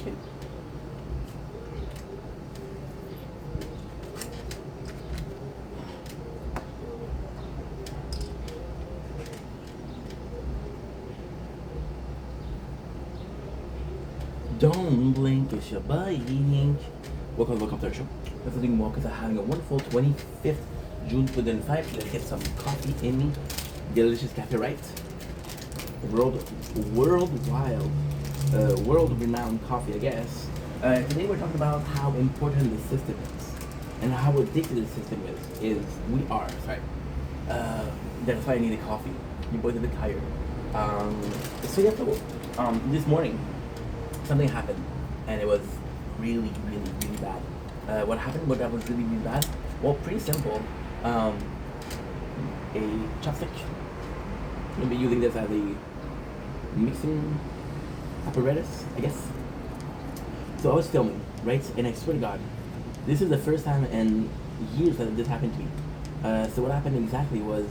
Okay. Don't blink, it's your buying. Welcome to our show. We're doing Walkers are having a wonderful 25th June 2005. Let's get some coffee in me. Delicious cafe, right? World renowned coffee, I guess. Today we're talking about how important the system is and how addicted the system we are. Sorry. That's why I need a coffee. Your boy's a bit tired. So yeah, this morning something happened and it was really bad. What happened? What that was really bad? Well, pretty simple. A chopstick. You'll be using this as a mixing apparatus, I guess. So I was filming, right? And I swear to God, this is the first time in years that this happened to me. So what happened exactly was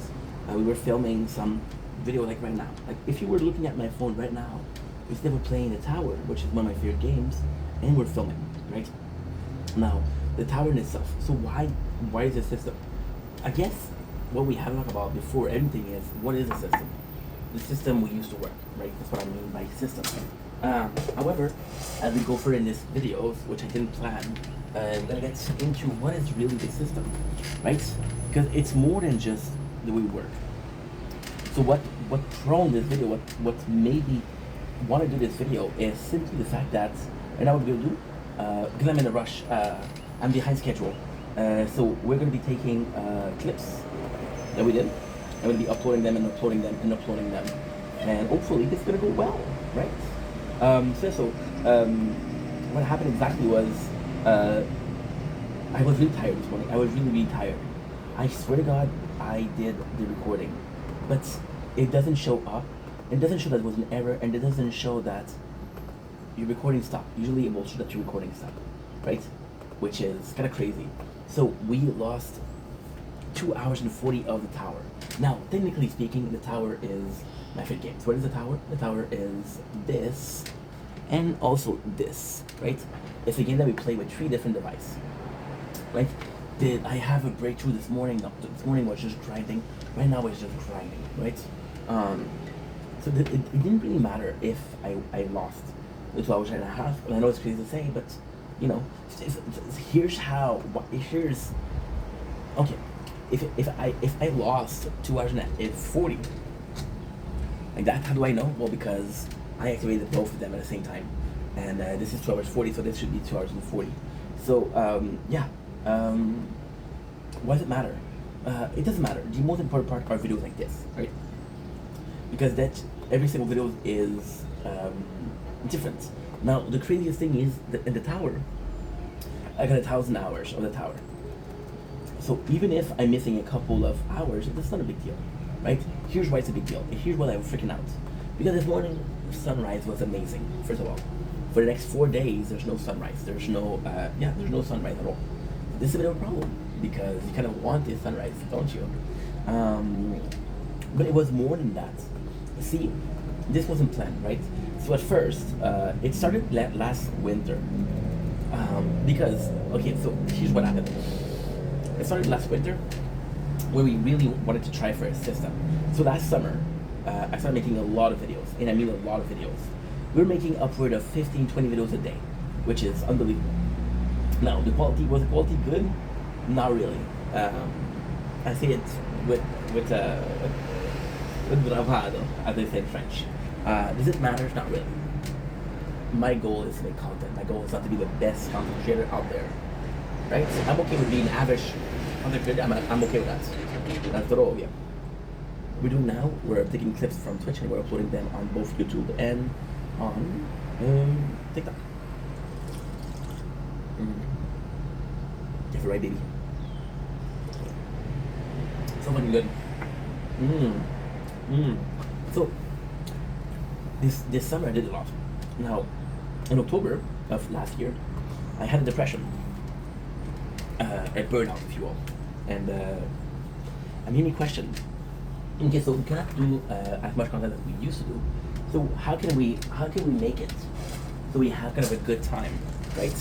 we were filming some video like right now. Like if you were looking at my phone right now, instead of playing the tower, which is one of my favorite games, and we're filming, right? Now, the tower in itself. So why is the system? I guess what we haven't talked about before anything is what is the system? The system we used to work, right? That's what I mean by system. However, as we go further in this videos, which I didn't plan, I'm gonna get into what is really the system, right? Because it's more than just the way we work. So what prone this video, what made me want to do this video is simply the fact that, and now what we're gonna do, because I'm in a rush, I'm behind schedule, so we're gonna be taking clips that we did. I'm gonna be uploading them and uploading them and uploading them, and hopefully this is gonna go well, right? What happened exactly was, I was really tired this morning. I was really tired. I swear to God, I did the recording, but it doesn't show up. It doesn't show that it was an error, and it doesn't show that your recording stopped. Usually it will show that your recording stopped, right? Which is kind of crazy. So we lost 2 hours and 40 of the tower. Now, technically speaking, the tower is my favorite game. So what is the tower? The tower is this, and also this, right? It's a game that we play with 3 different devices, right? Did I have a breakthrough this morning? No, this morning was just grinding. Right now it's just grinding, right? So it didn't really matter if I lost the 2 hours and a half. And I know it's crazy to say, but you know, here's okay. If I lost 2 hours and 40, like that, how do I know? Well, because I activated both of them at the same time, and this is 2 hours 40, so this should be 2 hours and 40. So yeah, why does it matter? It doesn't matter. The most important part are videos like this, right? Because that every single video is different. Now the craziest thing is that in the tower, I got 1,000 hours of the tower. So even if I'm missing a couple of hours, that's not a big deal, right? Here's why it's a big deal. Here's why I'm freaking out. Because this morning, sunrise was amazing, first of all. For the next 4 days, there's no sunrise. There's no sunrise at all. This is a bit of a problem, because you kind of want this sunrise, don't you? But it was more than that. See, this wasn't planned, right? So at first, it started last winter. Because, okay, so here's what happened. It started last winter, where we really wanted to try for a system. So last summer, I started making a lot of videos, and I mean a lot of videos. We were making upward of 15, 20 videos a day, which is unbelievable. Now, was the quality good? Not really. I say it with bravado, as they say in French. Does it matter? Not really. My goal is to make content. My goal is not to be the best content creator out there, right? So I'm okay with being average content creator. I'm okay with that. That's the role, yeah. We're doing now, we're taking clips from Twitch and we're uploading them on both YouTube and on TikTok. Get it right, baby. So fucking good. So this summer I did a lot. Now, in October of last year, I had a depression, a burnout, if you will, and I made me question. Okay, so we cannot do as much content as we used to do. So how can we make it? So we have kind of a good time, right?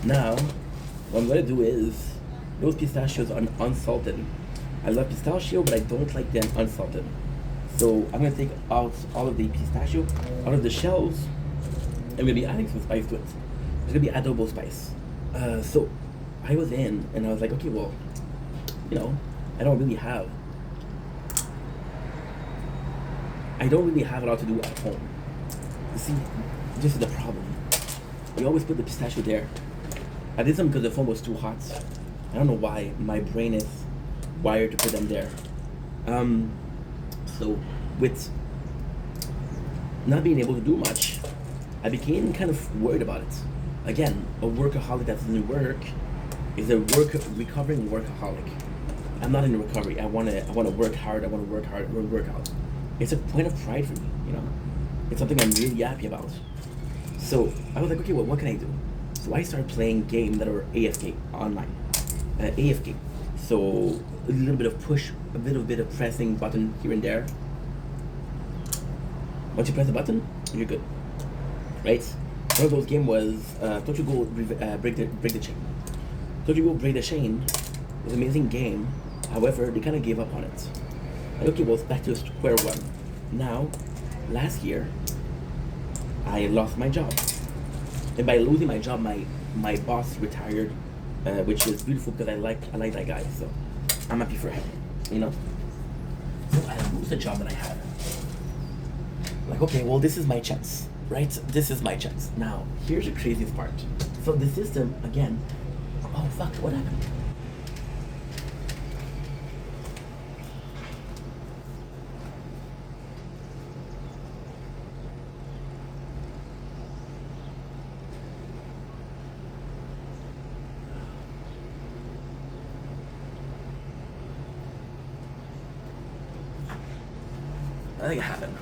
Now, what I'm gonna do is those pistachios are unsalted. I love pistachio, but I don't like them unsalted. So I'm gonna take out all of the pistachio out of the shells. I'm gonna be adding some spice to it. It's gonna be adobo spice. So I was in and I was like, okay, well, you know, I don't really have a lot to do at home. You see, this is the problem. We always put the pistachio there. I did some because the phone was too hot. I don't know why my brain is wired to put them there. So with not being able to do much, I became kind of worried about it. Again, a workaholic that doesn't work is a recovering workaholic. I'm not in recovery. I wanna work hard. I wanna work hard. Work out. It's a point of pride for me. You know, it's something I'm really happy about. So I was like, okay, well, what can I do? So I started playing games that are AFK online. AFK. So a little bit of push, a little bit of pressing button here and there. Once you press the button, you're good, right? One of those games was Don't You Go Break the Chain. Don't You Go Break the Chain was an amazing game. However, they kind of gave up on it. Like, okay, well, it's back to square one. Now, last year, I lost my job. And by losing my job, my boss retired, which is beautiful because I like that guy. So I'm happy for him, you know. So I lose the job that I had. Like, okay, well, this is my chance, right? This is my chance. Now, here's the craziest part. So the system, again, oh fuck, what happened? I think it happened.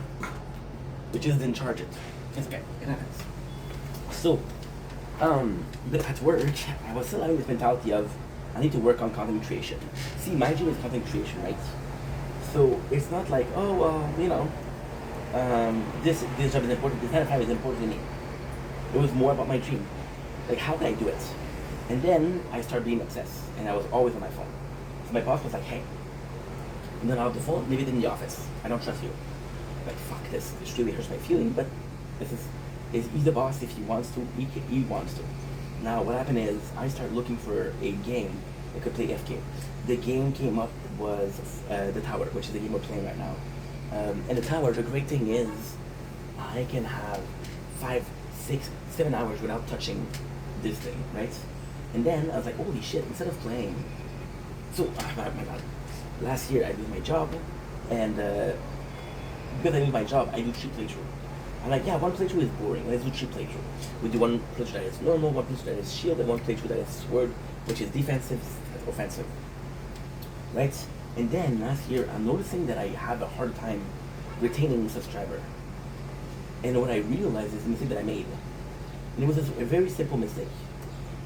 We just didn't charge it. It's okay. It happens. So, but at work, I was still having this mentality of I need to work on content creation. See, my dream is content creation, right? So it's not like, oh well, you know, this job is important. This 9 to 5 is important to me. It was more about my dream. Like, how can I do it? And then I started being obsessed, and I was always on my phone. So my boss was like, hey. And then out of the phone, leave it in the office. I don't trust you. Like, fuck this. This really hurts my feeling, but he's the boss if he wants to. He wants to. Now, what happened is, I started looking for a game that could play FK. The game came up was The Tower, which is the game we're playing right now. And The Tower, the great thing is, I can have 5, 6, 7 hours without touching this thing, right? And then I was like, holy shit, instead of playing. So, my God. Last year I lose my job, and because I lose my job, I do cheap playthrough. I'm like, yeah, one playthrough is boring. Let's do cheap playthrough. We do one playthrough that is normal, one playthrough that is shield, and one playthrough that is sword, which is defensive, offensive. Right? And then last year, I'm noticing that I have a hard time retaining a subscriber. And what I realized is the mistake that I made. And it was a very simple mistake.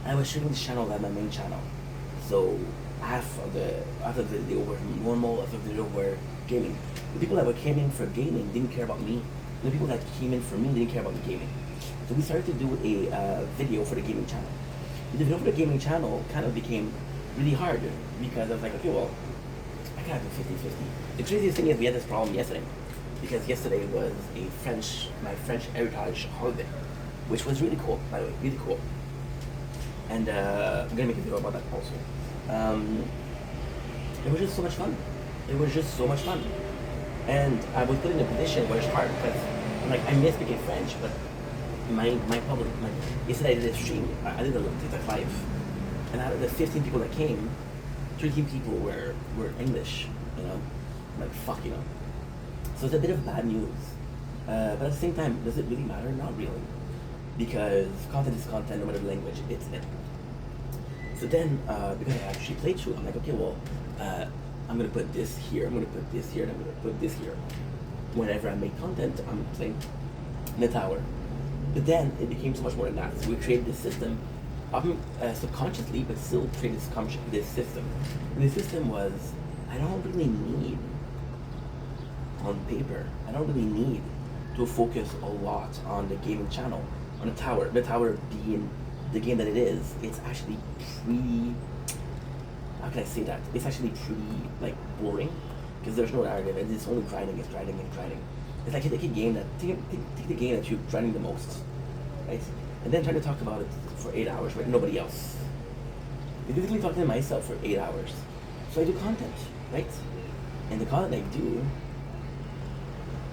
I was shooting this channel as my main channel. So half of the video were normal, half of the video were gaming. The people that were coming for gaming didn't care about me. The people that came in for me didn't care about the gaming. So we started to do a video for the gaming channel. The video for the gaming channel kind of became really hard because I was like, okay, well, I gotta do 50-50. The craziest thing is we had this problem yesterday because yesterday was my French heritage holiday, which was really cool, by the way, really cool. And I'm gonna make a video about that also. It was just so much fun. It was just so much fun. And I was put in a position where it's hard because I'm like, I miss speaking French, but my yesterday I did a stream, I did a TikTok live, and out of the 15 people that came, 13 people were English, you know? I'm like, fuck, you know? So it's a bit of bad news. But at the same time, does it really matter? Not really. Because content is content, no matter the language, it's it. So then, because I actually played through, I'm like, okay, well, I'm gonna put this here, I'm gonna put this here, and I'm gonna put this here. Whenever I make content, I'm playing The Tower. But then it became so much more than that. So we created this system, subconsciously, but still created this system. And the system was, I don't really need, on paper, I don't really need to focus a lot on the gaming channel, on the tower. The tower being the game that it is, it's actually pretty. How can I say that? It's actually pretty like boring because there's no narrative and it's only grinding, it's grinding and grinding. It's like take a game that take the game that you're grinding the most, right? And then try to talk about it for 8 hours, right? Nobody else. You're basically talking to myself for 8 hours. So I do content, right? And the content I do,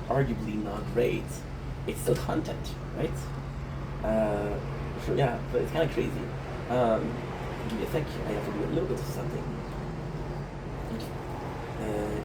arguably not great, it's still content, right? So yeah, but it's kind of crazy. Give me a sec. I have to do a little bit of something.